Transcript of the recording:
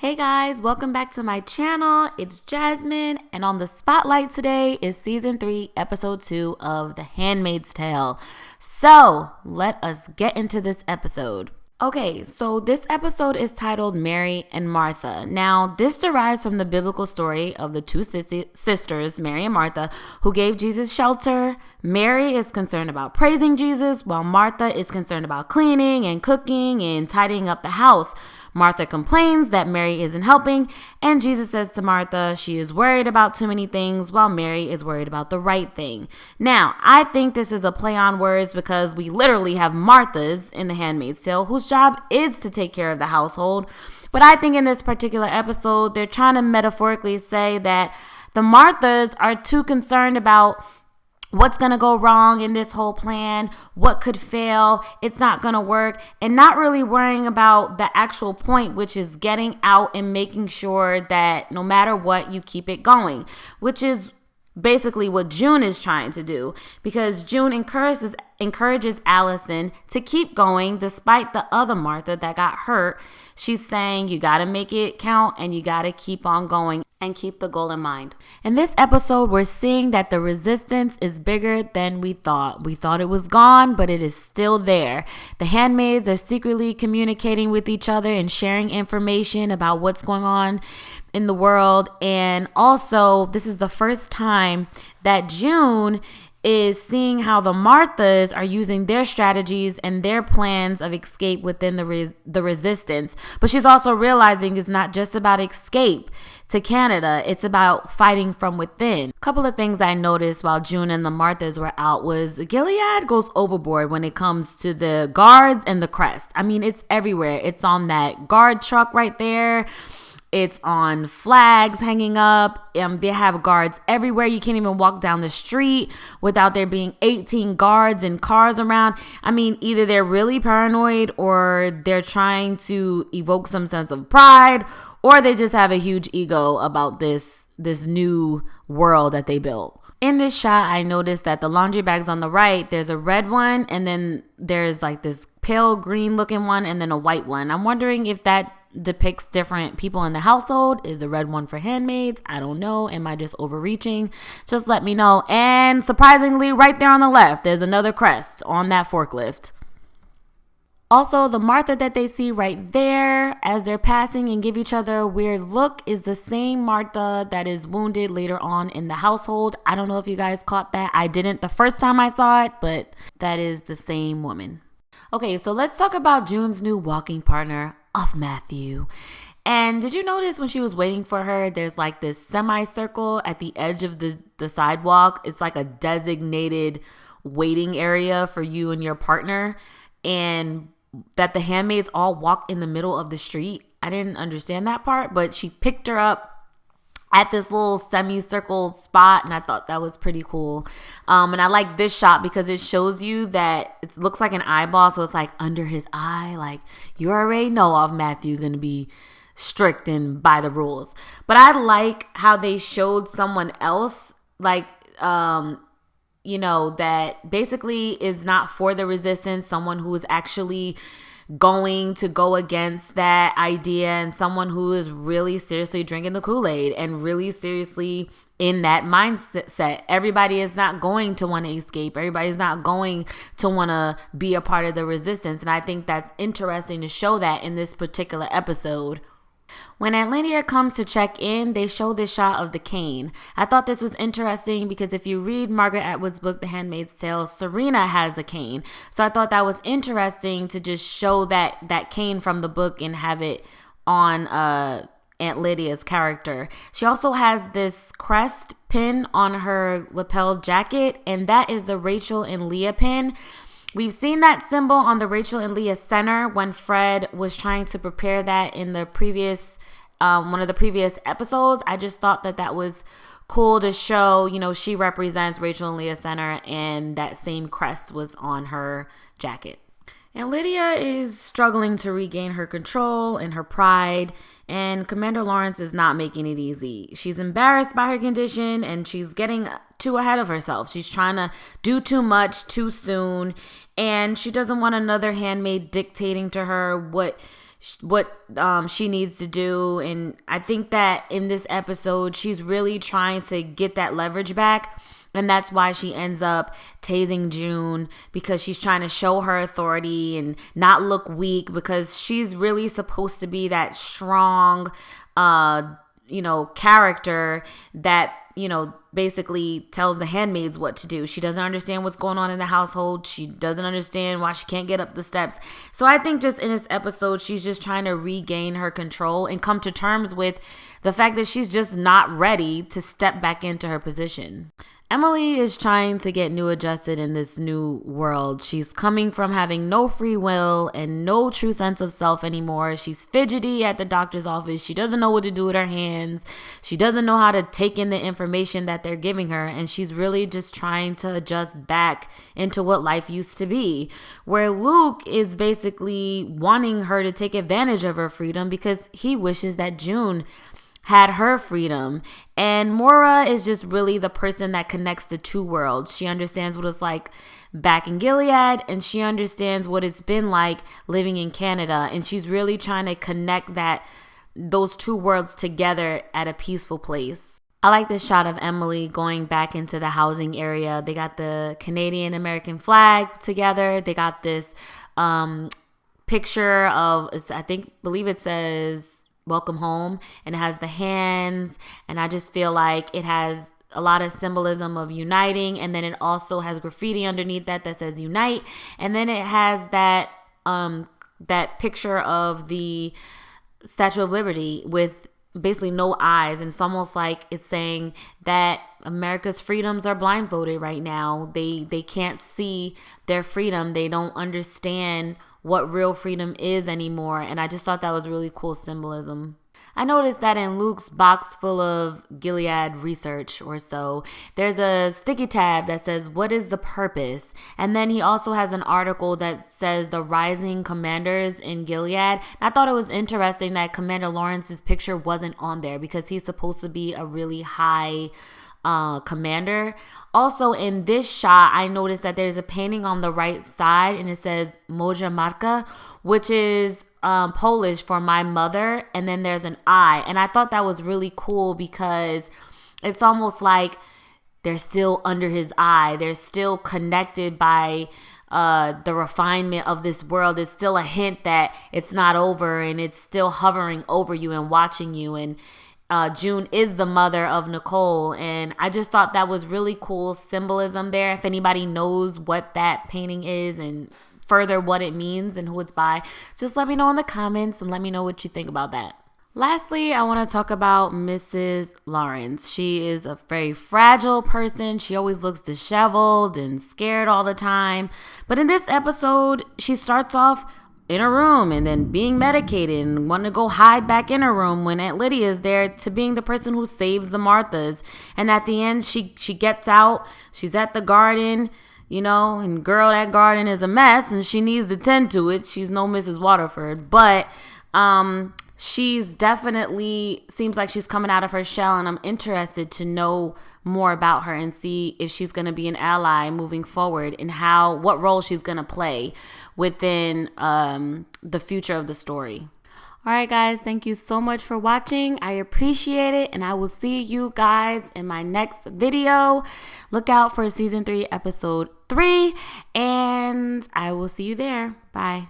Hey guys, welcome back to my channel. It's Jasmine, and on the spotlight today is season 3, episode 2 of The Handmaid's Tale. So let us get into this episode. Okay, so this episode is titled Mary and Martha. Now, this derives from the biblical story of the two sisters, Mary and Martha, who gave Jesus shelter. Mary is concerned about praising Jesus, while Martha is concerned about cleaning and cooking and tidying up the house. Martha complains that Mary isn't helping, and Jesus says to Martha she is worried about too many things while Mary is worried about the right thing. Now, I think this is a play on words because we literally have Marthas in The Handmaid's Tale whose job is to take care of the household. But I think in this particular episode, they're trying to metaphorically say that the Marthas are too concerned about what's going to go wrong in this whole plan, what could fail, it's not going to work, and not really worrying about the actual point, which is getting out and making sure that no matter what, you keep it going, which is basically what June is trying to do, because June encourages Allison to keep going despite the other Martha that got hurt. She's saying you got to make it count and you got to keep on going and keep the goal in mind. In this episode, we're seeing that the resistance is bigger than we thought. We thought it was gone, but it is still there. The handmaids are secretly communicating with each other and sharing information about what's going on in the world. And also, this is the first time that June is seeing how the Marthas are using their strategies and their plans of escape within the resistance. But she's also realizing it's not just about escape to Canada, it's about fighting from within. A couple of things I noticed while June and the Marthas were out was Gilead goes overboard when it comes to the guards and the crest. I mean, it's everywhere. It's on that guard truck right there. It's on flags hanging up. They have guards everywhere. You can't even walk down the street without there being 18 guards and cars around. I mean, either they're really paranoid or they're trying to evoke some sense of pride, or they just have a huge ego about this new world that they built. In this shot, I noticed that the laundry bags on the right, there's a red one, and then there's like this pale green looking one, and then a white one. I'm wondering if that depicts different people in the household. Is the red one for handmaids? I don't know. Am I just overreaching? Just let me know. And surprisingly, right there on the left, there's another crest on that forklift. Also, the Martha that they see right there as they're passing and give each other a weird look is the same Martha that is wounded later on in the household. I don't know if you guys caught that. I didn't the first time I saw it, but that is the same woman. Okay, so let's talk about June's new walking partner, of Matthew. And did you notice when she was waiting for her, there's like this semicircle at the edge of the sidewalk? It's like a designated waiting area for you and your partner, and that the handmaids all walk in the middle of the street. I didn't understand that part, but she picked her up at this little semicircle spot, and I thought that was pretty cool. And I like this shot because it shows you that it looks like an eyeball, so it's like under his eye, like you already know of Matthew gonna be strict and by the rules. But I like how they showed someone else, like that basically is not for the resistance, someone who is actually going to go against that idea, and someone who is really seriously drinking the Kool-Aid and really seriously in that mindset. Everybody is not going to want to escape. Everybody's not going to want to be a part of the resistance. And I think that's interesting to show that in this particular episode. When Atlantia comes to check in, they show this shot of the cane. I thought this was interesting because if you read Margaret Atwood's book, The Handmaid's Tale, Serena has a cane. So I thought that was interesting to just show that cane from the book and have it on Aunt Lydia's character. She also has this crest pin on her lapel jacket, and that is the Rachel and Leah pin. We've seen that symbol on the Rachel and Leah center when Fred was trying to prepare that in the previous, one of the previous episodes. I just thought that was cool to show, she represents Rachel and Leah center, and that same crest was on her jacket. And Lydia is struggling to regain her control and her pride, and Commander Lawrence is not making it easy. She's embarrassed by her condition, and she's getting too ahead of herself. She's trying to do too much too soon, and she doesn't want another handmaid dictating to her what she needs to do. And I think that in this episode, she's really trying to get that leverage back. And that's why she ends up tasing June, because she's trying to show her authority and not look weak, because she's really supposed to be that strong, character that, basically tells the handmaids what to do. She doesn't understand what's going on in the household. She doesn't understand why she can't get up the steps. So I think just in this episode, she's just trying to regain her control and come to terms with the fact that she's just not ready to step back into her position. Emily is trying to get new adjusted in this new world. She's coming from having no free will and no true sense of self anymore. She's fidgety at the doctor's office. She doesn't know what to do with her hands. She doesn't know how to take in the information that they're giving her. And she's really just trying to adjust back into what life used to be, where Luke is basically wanting her to take advantage of her freedom because he wishes that June had her freedom. And Moira is just really the person that connects the two worlds. She understands what it's like back in Gilead, and she understands what it's been like living in Canada. And she's really trying to connect those two worlds together at a peaceful place. I like this shot of Emily going back into the housing area. They got the Canadian American flag together. They got this picture of, believe it says welcome home, and it has the hands, and I just feel like it has a lot of symbolism of uniting. And then it also has graffiti underneath that says unite, and then it has that picture of the Statue of Liberty with basically no eyes, and it's almost like it's saying that America's freedoms are blindfolded right now. They can't see their freedom. They don't understand what real freedom is anymore. And I just thought that was really cool symbolism. I noticed that in Luke's box full of Gilead research or so, there's a sticky tab that says, "What is the purpose?" And then he also has an article that says the rising commanders in Gilead. And I thought it was interesting that Commander Lawrence's picture wasn't on there, because he's supposed to be a really high commander. Also, in this shot, I noticed that there's a painting on the right side, and it says Moja Matka, which is Polish for my mother, and then there's an eye. And I thought that was really cool, because it's almost like they're still under his eye. They're still connected by the refinement of this world. It's still a hint that it's not over, and it's still hovering over you and watching you. And June is the mother of Nicole, and I just thought that was really cool symbolism there. If anybody knows what that painting is and further what it means and who it's by, just let me know in the comments and let me know what you think about that. Lastly, I want to talk about Mrs. Lawrence. She is a very fragile person. She always looks disheveled and scared all the time. But in this episode, she starts off in her room and then being medicated and wanting to go hide back in her room when Aunt Lydia is there, to being the person who saves the Marthas. And at the end, she gets out. She's at the garden, and girl, that garden is a mess and she needs to tend to it. She's no Mrs. Waterford, but she's definitely seems like she's coming out of her shell, and I'm interested to know more about her and see if she's going to be an ally moving forward, and what role she's going to play within the future of the story. All right, guys, thank you so much for watching. I appreciate it, and I will see you guys in my next video. Look out for season 3, episode 3, and I will see you there. Bye.